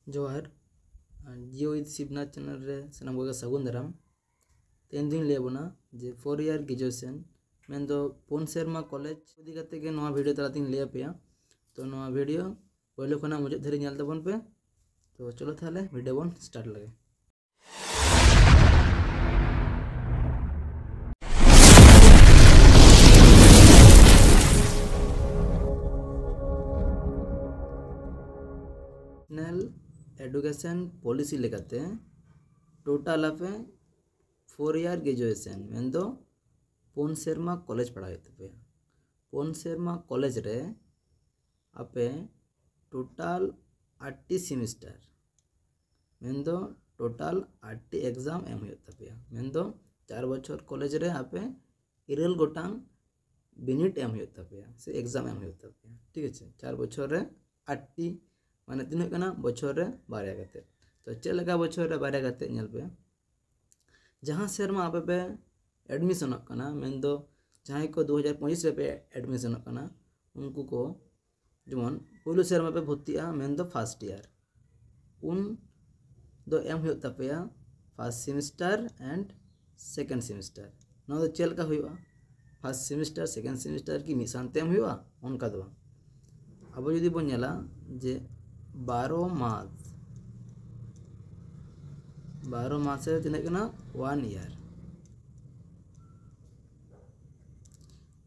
जोहार जियो with Shivnath channel रे सनाम को सगुन दाराम तेन दिन लेबना जे 4 ईयर ग्रेजुएशन मेन दो पुन सेरमा कॉलेज इदी कते के नवा वीडियो तला तीन ले पे तो नवा वीडियो पहले खना मुझे धरी नेल तबन पे तो चलो थाले वीडियो बन स्टार्ट लगे। नेशनल एडुकेशन पॉलिसी लेकाते टोटल आपे 4 ईयर ग्रेजुएशन मेन दो पुन सेरमा कॉलेज पढ़ाई तपे पुन सेरमा कॉलेज रे आपे टोटल 8 सेमिस्टर मेन दो टोटल 8 एग्जाम एम हुई तपे मेन दो 4 बछर कॉलेज रे आपे 9 गोटांग बिनिट एम हुई तपे से एग्जाम एम हुई तपे ठीक है 4 बछर रे 8 माने तीन कना बछर रे बारया कते तो चेलका बछर रे बारया कते नेल पे जहाँ सेरमा आपे पे एडमिशन कना मेन दो जहाँ को 2025 रे पे एडमिशन कना उनको को जेमन पहलू सेरमा पे भर्तिया मेन दो फर्स्ट ईयर उन दो एम हुई तपेया first semester and second semester ना दो चेलका हुआ फर्स्ट सेमिस्टर सेकेंड सेमिस्टर की मिसानते एम हुआ उनका दो अब यदि बन नेला जे 12 मास तीन 1 ईयर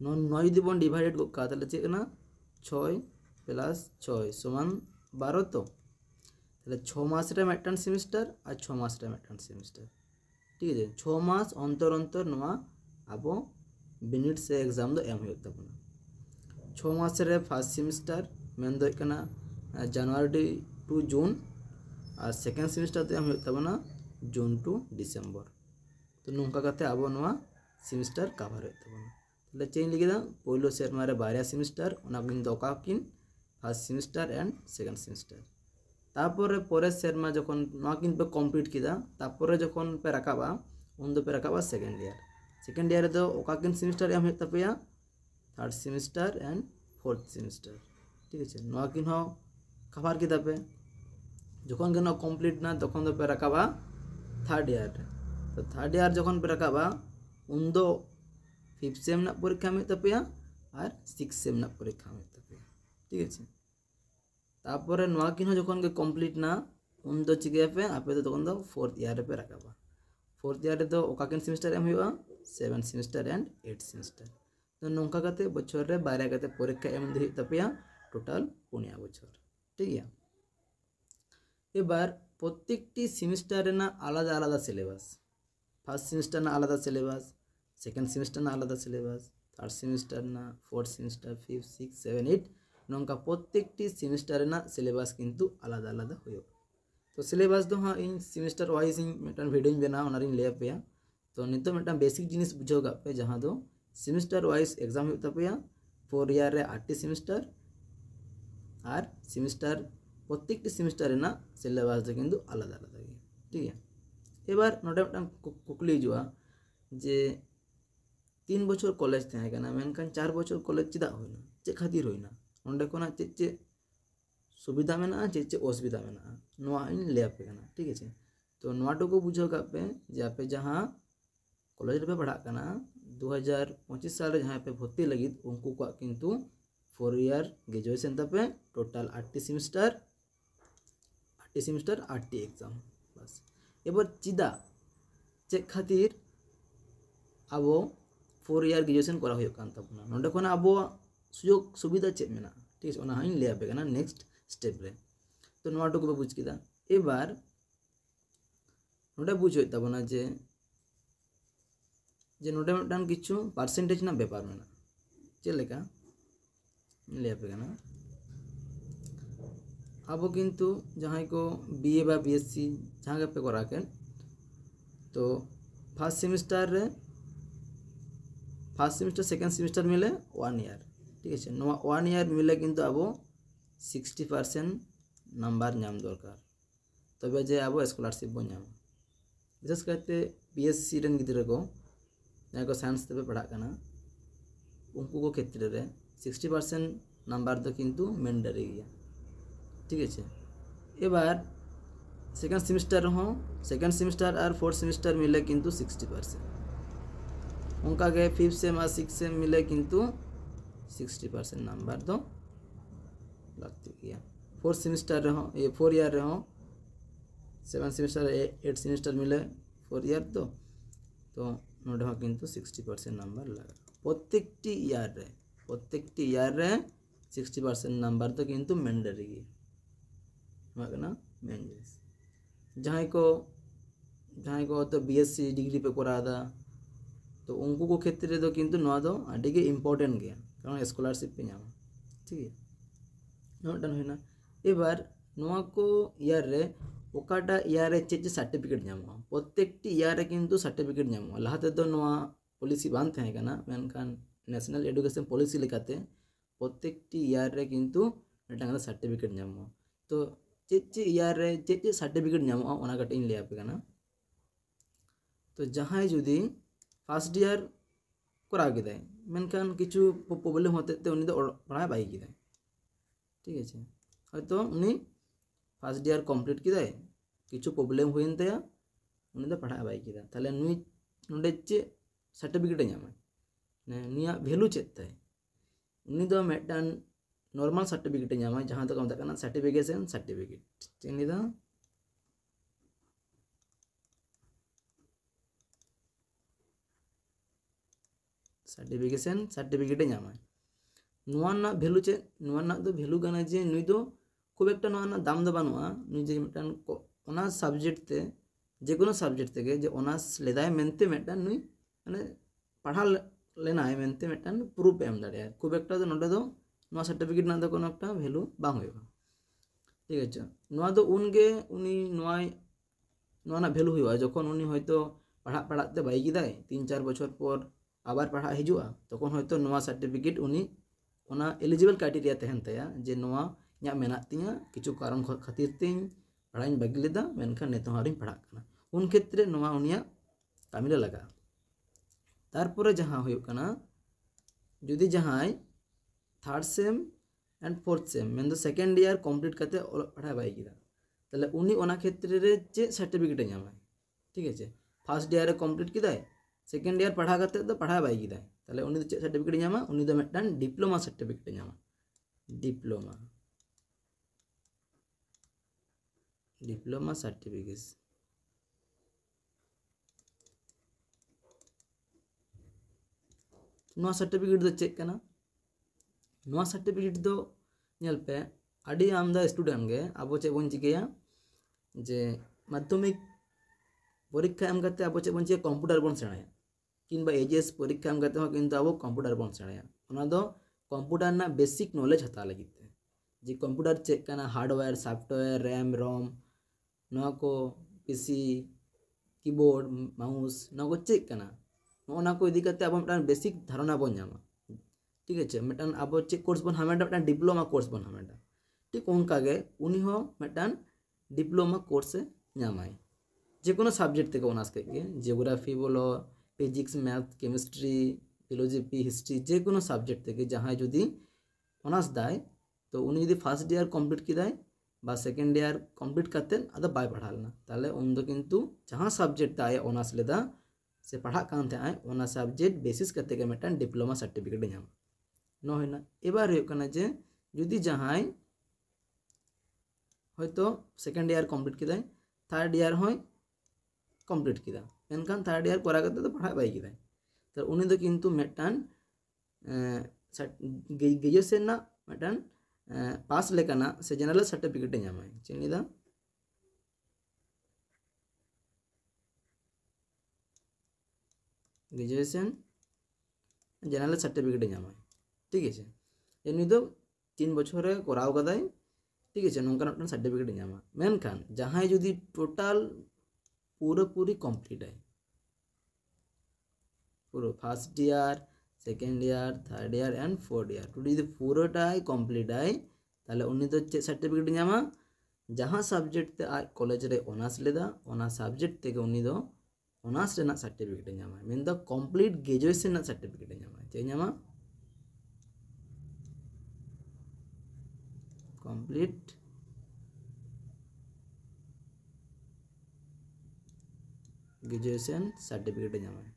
नौ यदि बन डिवाइडेड का चेकना 6 + 6 समान 12 तो 6 मास रे मिदटान सेमिस्टर और 6 मास रे मिदटान सेमिस्टर ठीक है 6 मास अंतर अंतर नवा अब बिनिट से एग्जाम दो एम हुई तबना 6 मास रे फर्स्ट सेमिस्टर मेन दो जनवरी टू जून और सेकेंड सेमिस्टर तो एम हुई तबना जून टू डिसेम्बर तो नौका करते अब नवा सेमिस्टर कवर हुई तबना तले चेंज लिखा पहलो सेरमा रे बारया सेमिस्टर उनाकिन दो काकिन first semester and second semester तापर परे सेरमा जखन नवाकिन पे कमप्लीट किदा तापर जखन पे राकाबा उन दो पे राकाबा सेकेंड ईयर दो ओकाकिन सेमिस्टर एम हुई तपेया third semester and fourth semester ठीक है नवाकिन हो कवर किदा पे जखन के कमप्लीट ना तखन दो पे राकाबा थर्ड ईयर तो थर्ड ईयर जखन पे राकाबा उन दो 5th सेम ना परीक्षा में तपेया और 6th सेम ना परीक्षा में तपेया ठीक है तापर नवाकिन हो जखन के कमप्लीट ना उन दो चिके पे आपे तो तखन दो 4th ईयर पे राकाबा 4th ईयर दो ओकाकिन सेमिस्टर एम हुआ 7th semester and 8th semester तो नौका करते बछर रे बारया करते परीक्षा एम दी तपेया टोटल 9 बछर ठीक है एबार प्रत्येकटी सेमिस्टर रे ना आलादा आलादा सिलेबास फर्स्ट सेमिस्टर ना आलादा सिलेबास सेकेंड सेमिस्टर ना आलादा सिलेबास थर्ड सेमिस्टर ना fourth semester 5th 6th 7th 8th नौका प्रत्येकटी सेमिस्टर ना सिलेबास किंतु आलादा आलादा हुई तो सिलेबास दो हाँ इन सेमिस्टर वाइज इन मिटन वीडियो बना ओनारिन ले पे तो नितो मिटन बेसिक जिनिस बुझो गा पे जहाँ दो सेमिस्टर वाइज एग्जाम हुई तपेया 4 ईयर रे 8 सेमिस्टर और सेमिस्टर प्रत्येकटी सेमिस्टर ना सिलेबास दो किंतु आलादा आलादा गया ठीक है एबार नोडे मिटन कुकली जुआ जे 3 बछर कॉलेज थे मेनकान 4 बछर कॉलेज चेदा होइना चे खातिर होइना ओंडे कोना चे सुविधा में चे असुविधा में ले पे ठीक है तो नोटुकु बुझो का पे जे आपे जहाँ कॉलेज पे पढ़ा 2025 साल जहाँ पे भर्ती लगी उनको को किंतु 4 ईयर ग्रेजुएशन तपे टोटल 8 सेमिस्टर 8 एग्जाम बस एबार चिदा चे खातिर अब 4 ईयर ग्रेजुएशन करा हुई कान तबना नोडे कोना अब सुयोग सुविधा चे मेना ठीक है ओना ले पे नेक्स्ट स्टेप रे तो नोटुकु पे बुझ किदा एबार नोडे बुझ होई तबना जे नोडे मिदटान किछु परसेंटेज ना बेपार मेना चे लेका ले पे अब किंतु जहाँ को बीए बा बीएससी जहाँ पे करा के तो फर्स्ट सेमिस्टर सेकेंड सेमिस्टर मिले 1 ईयर ठीक है 1 ईयर मिले किंतु अब 60% नंबर नाम दरकार तबे जे अब स्कॉलरशिप बन नाम विशेष करते बीएससी रन गिद्रा को जहाँ को साइंस तबे पढ़ा उनको को क्षेत्र रे 60% नंबर तो किंतु मैंडेटरी गया ठीक है एबार सेकेंड सेमिस्टर हो सेकेंड सेमिस्टर और फोर्थ सेमिस्टर मिले किंतु 60% उनका के फिफ्थ सेम और सिक्स सेम मिले किंतु 60% नंबर तो लगती गया फोर्थ सेमिस्टर रहो ये 4 ईयर रहो 7 सेमिस्टर 8 सेमिस्टर मिले 4 ईयर तो नोडे हो किंतु 60% नंबर लगा प्रत्येकटी ईयर रे 60% नंबर तो किंतु मैंडेटरी गया मेन जिनिस जहाँ को तो बीएससी डिग्री पे करादा तो उनको को क्षेत्र दो किंतु नवा दो आडी के इम्पोर्टेंट गया कारण स्कॉलरशिप पे नामा ठीक है नोटन होना एबार नवा को ईयर रे ओकाटा ईयर रे चे सर्टिफिकेट नामा प्रत्येकटी ईयर रे किंतु सर्टिफिकेट नामा लहाते तो नवा पॉलिसी बांध थे कना मेनखान नेशनल एजुकेशन पॉलिसी लेकाते प्रत्येकटी ईयर रे किंतु मिटांग सर्टिफिकेट नामा तो चे ईयर रे चे सर्टिफिकेट नामा ओना कटे इन लेया पे कना तो जहाँ जुदी फर्स्ट ईयर करा के मेनखान किछु प्रॉब्लम होते ते उनी दो पढ़ा बाई के ठीक है हयतो उनी फर्स्ट ईयर कमप्लीट के किछु प्रॉब्लम हुइन तया उनी दो पढ़ा बाई के ताले नुई नोडे चे सर्टिफिकेट नामा नुया वैल्यू चेत ताय उनी दो मेटान नॉर्मल सर्टिफिकेट नामा जहाँ तो मत सर्टिफिकेशन सर्टिफिकेट चेनी दा सर्टिफिकेशन सर्टिफिकेट नामा नुआ ना वैल्यू चे नुआ ना दो वैल्यू गाना जे नुई दो खूब एक नुआ ना दाम दो बानुआ नुई जे मिटान ऑनर्स सब्जेक्ट ते जे कोनो सब्जेक्ट ते जे ऑनर्स लेदाय मेनते मेटान नुई माने पढ़ा लेना है मेनते मेटान प्रूफ एम दाड़े खूब एक तो नोडे दो नुआ सर्टिफिकेट ना दो कोनो एक वैल्यू बांग होइबा ठीक है नुआ दो उनगे उनी नुआ नुआ ना वैल्यू होइबा जखन उनी हयतो पढ़ाते बाई किदाय 3-4 बछर पर आबार पढ़ा हिजुआ तखन हयतो नुआ सर्टिफिकेट उनी ओना एलिजिबल क्राइटेरिया तहन तया जे नुआ इᱧᱟᱹᱜ मेना तिया किछु कारण खातिर तीन पढ़ाई बागी लेदा मेनखान नेतो हारिन पढ़ा कना उन क्षेत्र नुआ उनिया कामी लगा तारपरे जहाँ हुयुग कना जुदी जहां third same and fourth same main दो सेकेंड ईयर कमप्लीट करते पढ़ा बाई किदा ताले उनी ओना क्षेत्र रे चे सर्टिफिकेट नामा ठीक है फर्स्ट ईयर कमप्लीट किदा सेकेंड ईयर पढ़ा करते तो पढ़ा बाई किदा ताले उनी चे सर्टिफिकेट नामा उनी दो मेटन डिप्लोमा सर्टिफिकेट नामा डिप्लोमा सर्टिफिकेट नुआ सर्टिफिकेट दो चेक कना नुआ सर्टिफिकेट दो नेल पे आडी आमदा स्टूडेंट गे आबो चे बोन चिकेया जे माध्यमिक परीक्षा एम करते आबो चे बोन चिके कंप्यूटर बोन सेणाया किंबा एजीएस परीक्षा एम करते हो किंतु आबो कंप्यूटर बोन सेणाया ओना दो कंप्यूटर ना बेसिक नॉलेज हता लगिते जे कंप्यूटर चेक कना हार्डवेयर सॉफ्टवेयर रैम रोम नवा को पीसी कीबोर्ड माउस नवा को चेक कना ओना को इदी करते आबो मिटान बेसिक धारणा बोन नामा ठीक है मिटान आबो चेक कोर्स बोन हमेटा मिटान डिप्लोमा कोर्स बोन हमेटा ठीक उनका गे उनी हो मिटान डिप्लोमा कोर्स नामाय जे कोनो सब्जेक्ट ते ऑनर्स के जियोग्राफी बोलो physics math chemistry philosophy history जे कोनो सब्जेक्ट ते जहाँ जुदी ऑनर्स दाय तो उनी जुदी फर्स्ट ईयर कमप्लीट किदाय बा सेकेंड ईयर कमप्लीट करते अद बाय पढ़ा लेना ताले उन दो किंतु जहाँ सब्जेक्ट दाय ऑनर्स लेदा से पढ़ा कान थे आय ओना सब्जेक्ट बेसिस करते के मिटान डिप्लोमा सर्टिफिकेट नाम न होना एबार हो कना जे जुदी जहाँ हयतो सेकेंड ईयर कमप्लीट किदाय थर्ड ईयर होय कमप्लीट किदा मेनखान थर्ड ईयर करा करते तो पढ़ा बाई किदा तो उनी दो किंतु मिटान ग्रेजुएशन ना मिटान पास लेकाना से जनरल सर्टिफिकेट नामाय चिनिदा ग्रेजुएशन जनरल सर्टिफिकेट नामाय ठीक है एनी दो 3 बछर कराव कदाय ठीक है नौका मिटान सर्टिफिकेट नामा मेनखान जहाँ जुदी टोटाल पूरी कमप्लीट है पूरा first year second year third year and fourth year टू जुदी पूराटाई कमप्लीट है ताले उनी दो चे सर्टिफिकेट नामा जहाँ सब्जेक्ट ते आज कॉलेज रे ऑनर्स लेदा ओना सब्जेक्ट ते उनी दो ऑनर्स रेना सर्टिफिकेट नामा मेन दो कंप्लीट ग्रेजुएशन ना सर्टिफिकेट नामा चे नामा कंप्लीट ग्रेजुएशन सर्टिफिकेट ᱧᱟᱢᱟᱭ।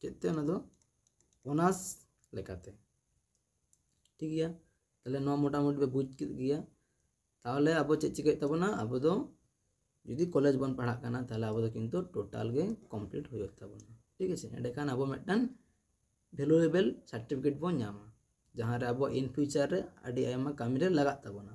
ᱪᱮᱫ ᱛᱮ ᱚᱱᱟ ᱫᱚ ᱚনার্স লেখাতে। ঠিক গিয়া তাহলে ᱱᱚᱣᱟ মোটামুটি ᱯᱮ বুঝ ᱠᱮᱫ ᱜᱮᱭᱟ। তাহলে ᱟᱵᱚ ᱪᱮᱫ ᱪᱤᱠᱟᱹᱭ ᱛᱟᱵᱚᱱᱟ ᱟᱵᱚ ᱫᱚ যদি কলেজ বন পড়াক কানা তাহলে আবো কিন্তু টোটাল গে কমপ্লিট হয়ে তাবনা। ঠিক আছে এডেখান আবো মিদটান ভ্যালুয়েবল সার্টিফিকেট বন ᱧᱟᱢᱟ। ᱡᱟᱦᱟᱸ ᱨᱮ ᱟᱵᱚ ᱤᱱ ᱯᱷᱤউᱪᱟᱨ ᱨᱮ ᱟᱹᱰᱤ ᱟᱭᱢᱟ ᱠᱟᱹᱢᱤ ᱨᱮ ᱞᱟᱜᱟᱜ ᱛᱟᱵᱚᱱᱟ।